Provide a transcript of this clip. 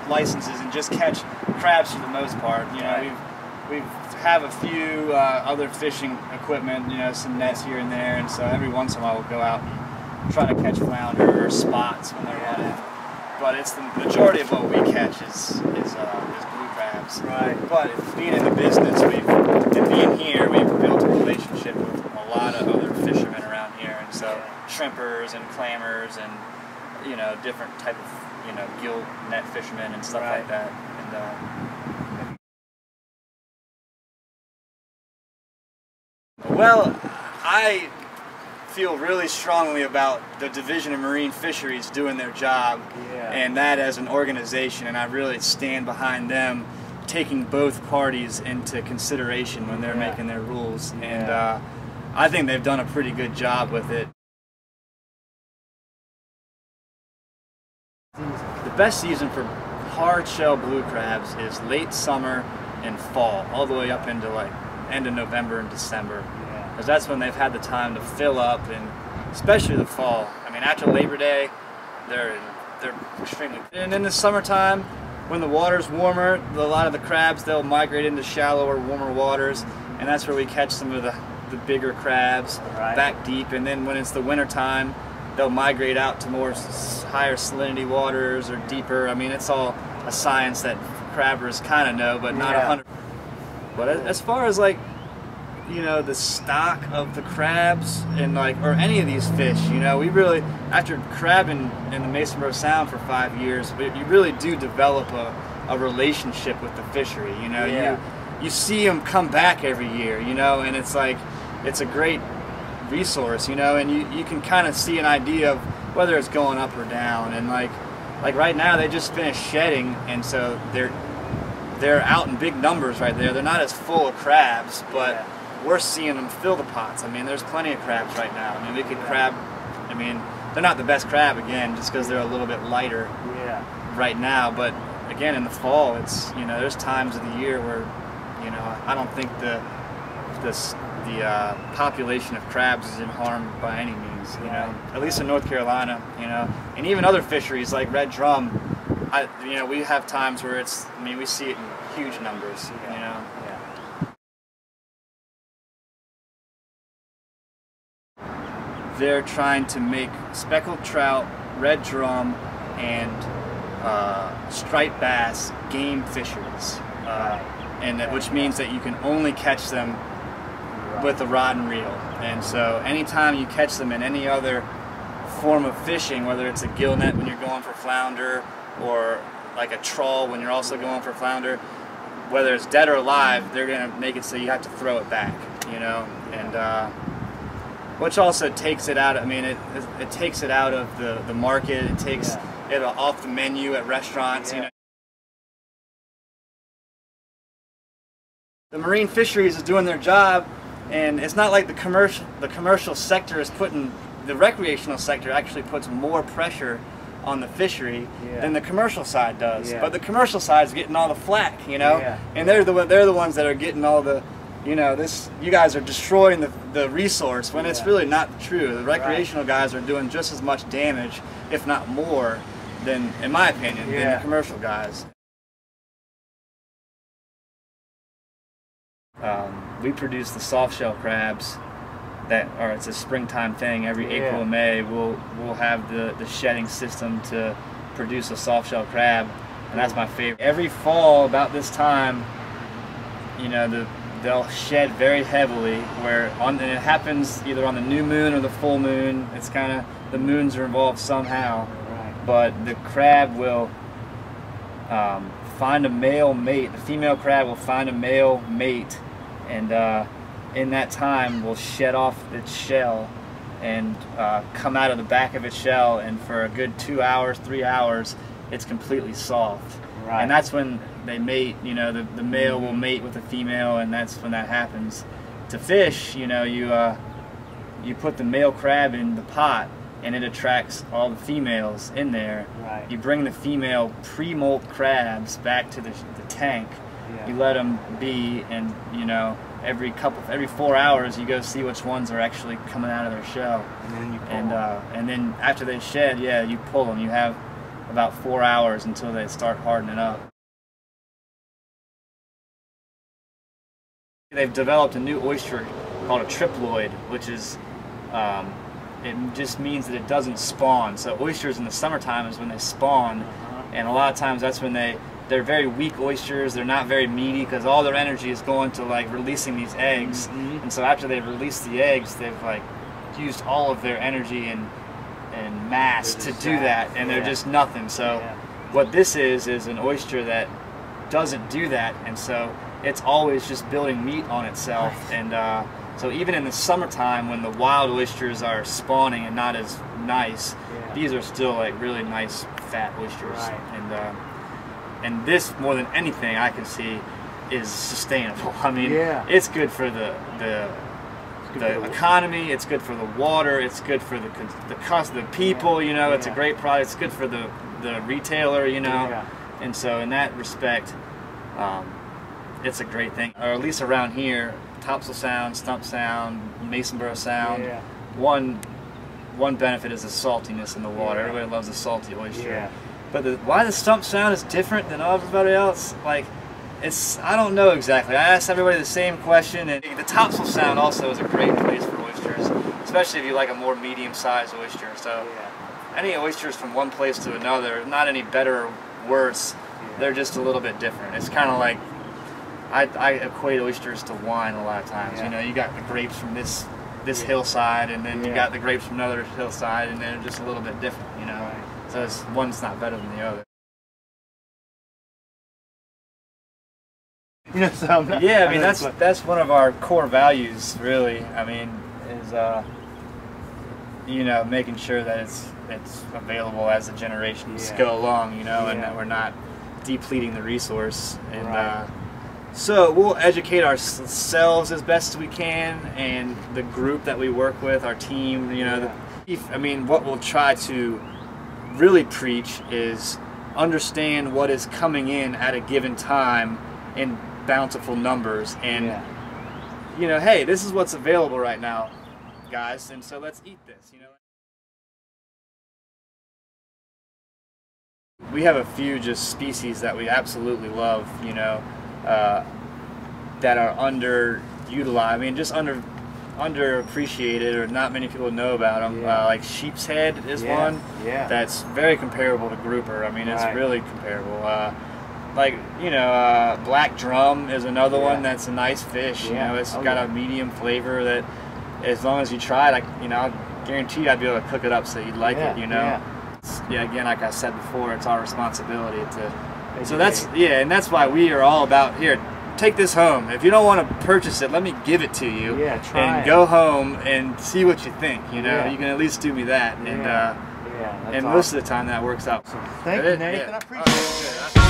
licenses and just catch crabs for the most part. You know, we have a few other fishing equipment, you know, some nets here and there, and so every once in a while we'll go out and try to catch flounder or spots when they're running. But it's the majority of what we catch is blue crabs. Right. But being in the business, and being here, we've built a relationship with a lot of other fishermen around here, and so shrimpers and clammers and, you know, different type of, you know, gill net fishermen and stuff like that. And well, I feel really strongly about the Division of Marine Fisheries doing their job, and that as an organization, and I really stand behind them taking both parties into consideration when they're making their rules, and I think they've done a pretty good job with it. The best season for hard shell blue crabs is late summer and fall, all the way up into like end of November and December. Because that's when they've had the time to fill up, and especially the fall. I mean, after Labor Day, they're extremely good. And in the summertime, when the water's warmer, a lot of the crabs, they'll migrate into shallower, warmer waters, and that's where we catch some of the bigger crabs back deep. And then when it's the winter time, they'll migrate out to more higher salinity waters or deeper. I mean, it's all a science that crabbers kind of know, but not 100%. But as far as like, you know, the stock of the crabs and like, or any of these fish, you know, we really, after crabbing in the Mason Borough Sound for 5 years, you really do develop a relationship with the fishery, you know. You see them come back every year, you know, and it's like, it's a great resource, you know, and you can kind of see an idea of whether it's going up or down. And like right now they just finished shedding, and so they're out in big numbers right there. They're not as full of crabs, but we're seeing them fill the pots. I mean, there's plenty of crabs right now. I mean, we could crab, I mean, they're not the best crab, again, just because they're a little bit lighter right now, but again, in the fall, it's, you know, there's times of the year where, you know, I don't think the population of crabs is in harm by any means, you know, at least in North Carolina, you know, and even other fisheries like red drum, you know, we have times where it's, I mean, we see it in huge numbers, you know. They're trying to make speckled trout, red drum, and striped bass game fisheries, which means that you can only catch them with a rod and reel. And so anytime you catch them in any other form of fishing, whether it's a gill net when you're going for flounder, or like a trawl when you're also going for flounder, whether it's dead or alive, they're going to make it so you have to throw it back, you know. And which also takes it out, I mean, it takes it out of the market, it takes it off the menu at restaurants, you know. The marine fisheries is doing their job, and it's not like the commercial sector is putting, the recreational sector actually puts more pressure on the fishery than the commercial side does. But the commercial side is getting all the flack, you know, and they're the ones that are getting all the, you know, you guys are destroying the resource, when it's really not true. The recreational guys are doing just as much damage, if not more, than, in my opinion, than the commercial guys. We produce the soft shell crabs it's a springtime thing. Every April and May we'll have the shedding system to produce a soft shell crab, and that's my favorite. Every fall about this time, you know, they'll shed very heavily, and it happens either on the new moon or the full moon. It's kind of, the moons are involved somehow, but the crab will find a male mate. The female crab will find a male mate, and in that time will shed off its shell and come out of the back of its shell, and for a good 2 hours, 3 hours, it's completely soft. And that's when they mate, you know, the male will mate with the female, and that's when that happens. To fish, you know, you put the male crab in the pot, and it attracts all the females in there. You bring the female pre-molt crabs back to the tank. You let them be, and, you know, every 4 hours you go see which ones are actually coming out of their shell. And then you pull them. And then after they shed, you pull them. You have about 4 hours until they start hardening up. They've developed a new oyster called a triploid, which is, it just means that it doesn't spawn. So oysters in the summertime is when they spawn, and a lot of times that's when they're very weak oysters. They're not very meaty because all their energy is going to like releasing these eggs. And so after they've released the eggs, they've like used all of their energy and mass to do that, and they're just nothing. So what this is an oyster that doesn't do that, and so it's always just building meat on itself. And so even in the summertime when the wild oysters are spawning and not as nice, these are still like really nice fat oysters. And this, more than anything I can see, is sustainable. I mean, it's good for the economy, it's good for the water, it's good for the cost of the people, you know, it's a great product, it's good for the retailer, you know, and so in that respect, it's a great thing. Or at least around here, Topsail Sound, Stump Sound, Masonboro Sound, one benefit is the saltiness in the water. Everybody loves a salty oyster. But why the Stump Sound is different than everybody else, like, I don't know exactly. I asked everybody the same question, and the Topsail Sound also is a great place for oysters, especially if you like a more medium-sized oyster. So any oysters from one place to another, not any better or worse, they're just a little bit different. It's kind of like, I equate oysters to wine a lot of times. You know, you got the grapes from this hillside, and then you got the grapes from another hillside, and they're just a little bit different, you know. So one's not better than the other. You know, so I mean that's one of our core values, really. I mean, is you know, making sure that it's available as the generations go along, you know, and that we're not depleting the resource. And so we'll educate ourselves as best as we can, and the group that we work with, our team, you know. I mean, what we'll try to really preach is understand what is coming in at a given time in bountiful numbers, and you know, hey, this is what's available right now, guys, and so let's eat this, you know. We have a few just species that we absolutely love, you know, that are underutilized. I mean, just underappreciated, or not many people know about them. Like sheep's head is one that's very comparable to grouper. I mean, it's really comparable. Like, you know, black drum is another one that's a nice fish. You know, it's got a medium flavor that, as long as you try it, you know, I guarantee I'd be able to cook it up so you'd like it. You know, again, like I said before, it's our responsibility to. So that's and that's why we are all about here. Take this home. If you don't want to purchase it, let me give it to you. And go home and see what you think. You know, you can at least do me that. And and most of the time that works out. Thank you, Nathan. I appreciate it.